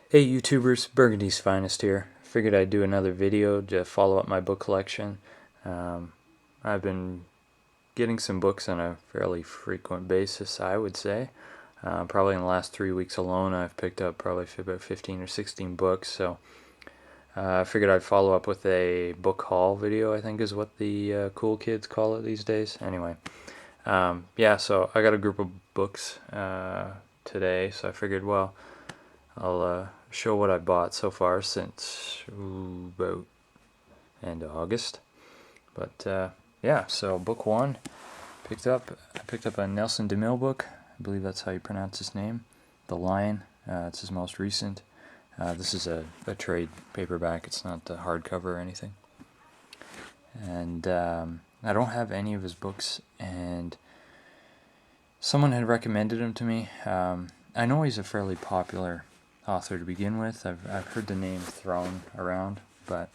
Hey YouTubers, Burgundy's Finest here. Figured I'd do another video to follow up my book collection. I've been getting some books on a fairly frequent basis, I would say. Probably in the last 3 weeks alone I've picked up probably about 15 or 16 books, so I figured I'd follow up with a book haul video, I think is what the cool kids call it these days. Anyway, yeah, so I got a group of books today, so I figured, well, I'll show what I bought so far since about end of August. But yeah, so book one, I picked up a Nelson DeMille book. I believe that's how you pronounce his name. The Lion. It's his most recent. This is a trade paperback. It's not the hardcover or anything. And I don't have any of his books, and someone had recommended him to me. I know he's a fairly popular author to begin with. I've heard the name thrown around, but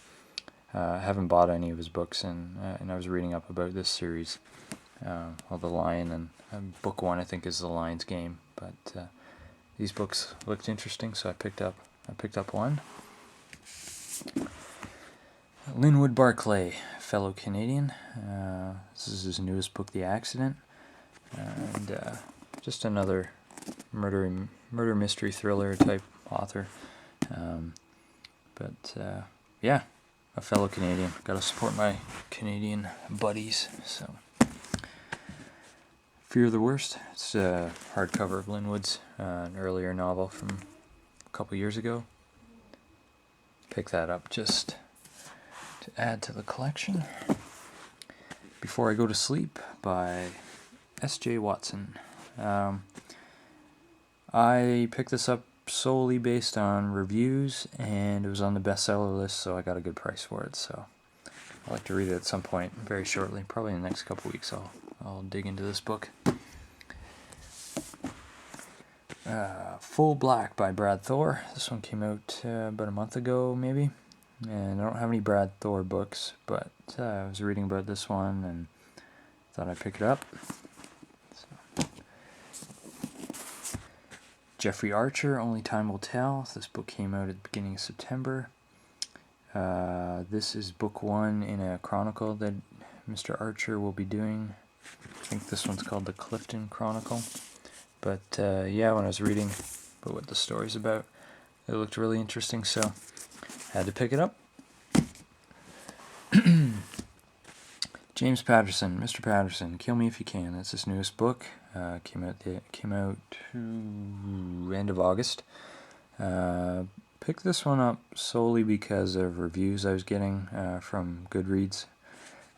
I haven't bought any of his books, and I was reading up about this series, The Lion, and book one I think is The Lion's Game. But these books looked interesting, so I picked up one. Linwood Barclay, fellow Canadian. This is his newest book, The Accident, and just another murder mystery thriller type author. But yeah, a fellow Canadian. Got to support my Canadian buddies. So, Fear the Worst. It's a hardcover of Linwood's, an earlier novel from a couple years ago. Pick that up just to add to the collection. Before I Go to Sleep by S.J. Watson. I picked this up solely based on reviews, and it was on the bestseller list, so I got a good price for it. So I'd like to read it at some point very shortly, probably in the next couple weeks. I'll dig into this book. Full Black by Brad Thor. This one came out about a month ago, maybe. And I don't have any Brad Thor books, but I was reading about this one and thought I'd pick it up. So. Jeffrey Archer, Only Time Will Tell. This book came out at the beginning of September. This is book one in a chronicle that Mr. Archer will be doing. I think this one's called the Clifton Chronicle. But yeah, when I was reading about what the story's about, it looked really interesting, so I had to pick it up. James Patterson, Mr. Patterson, Kill Me If You Can. That's his newest book. Came out end of August. Picked this one up solely because of reviews I was getting from Goodreads,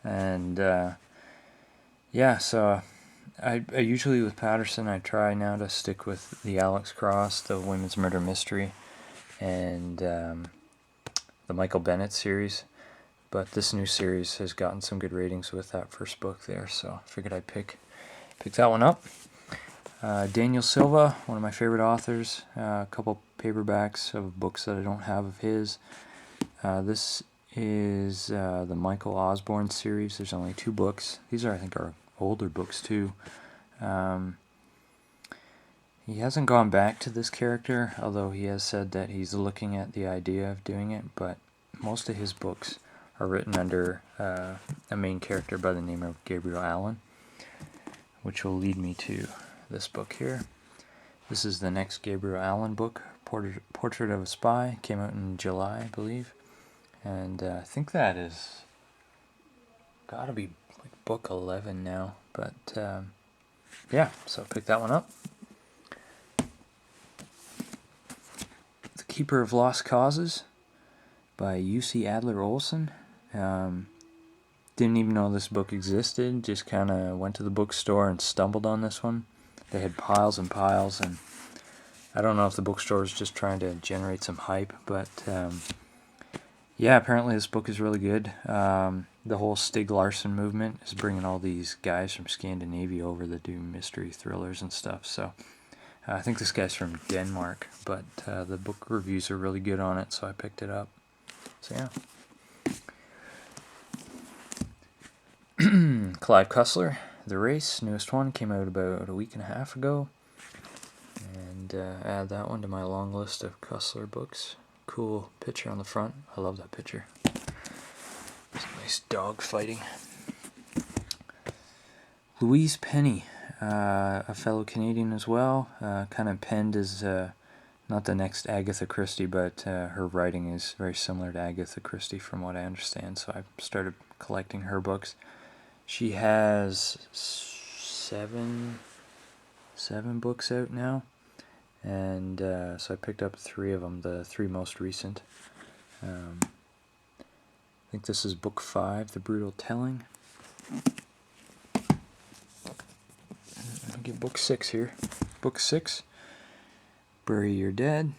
and yeah, so I usually with Patterson I try now to stick with the Alex Cross, the women's murder mystery, and the Michael Bennett series. But this new series has gotten some good ratings with that first book there, so I figured I'd pick that one up. Daniel Silva, one of my favorite authors. A couple paperbacks of books that I don't have of his. This is the Michael Osborne series. There's only 2 books. These I think are older books too. He hasn't gone back to this character, although he has said that he's looking at the idea of doing it, but most of his books are written under a main character by the name of Gabriel Allen, which will lead me to this book here. This is the next Gabriel Allen book, Portrait of a Spy. Came out in July, I believe, and I think that is gotta be like book 11 now, but yeah, so pick that one up. The Keeper of Lost Causes by U.C. Adler Olson. Didn't even know this book existed, just kind of went to the bookstore and stumbled on this one. They had piles and piles, and I don't know if the bookstore is just trying to generate some hype, but yeah, apparently this book is really good. The whole Stieg Larsson movement is bringing all these guys from Scandinavia over that do mystery thrillers and stuff, so I think this guy's from Denmark, but the book reviews are really good on it, so I picked it up. So yeah. Clive Cussler, The Race, newest one, came out about a week and a half ago. And add that one to my long list of Cussler books. Cool picture on the front. I love that picture. It's a nice dog fighting. Louise Penny, a fellow Canadian as well, kind of penned as not the next Agatha Christie, but her writing is very similar to Agatha Christie from what I understand, so I started collecting her books. She has seven books out now, and so I picked up 3 of them, the 3 most recent. I think this is book 5, The Brutal Telling. I'll get book 6 here. Book 6, Bury Your Dead.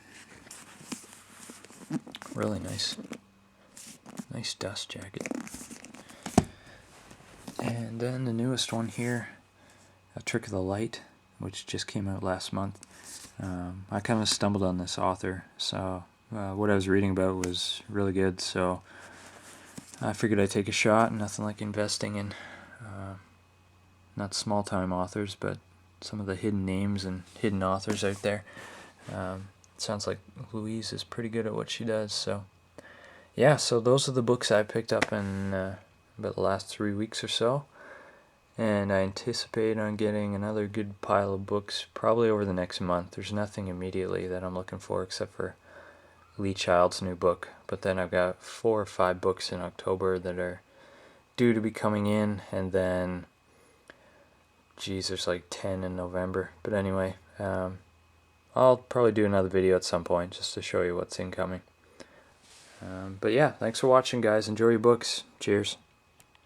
Really nice. Nice dust jacket. And then the newest one here, A Trick of the Light, which just came out last month. I kind of stumbled on this author, so what I was reading about was really good, so I figured I'd take a shot. Nothing like investing in not small-time authors, but some of the hidden names and hidden authors out there. It sounds like Louise is pretty good at what she does, so yeah, so those are the books I picked up in about the last 3 weeks or so, and I anticipate on getting another good pile of books probably over the next month. There's nothing immediately that I'm looking for except for Lee Child's new book, but then I've got 4 or 5 books in October that are due to be coming in, and then there's like 10 in November. But anyway, I'll probably do another video at some point just to show you what's incoming. But yeah, thanks for watching, guys. Enjoy your books. Cheers.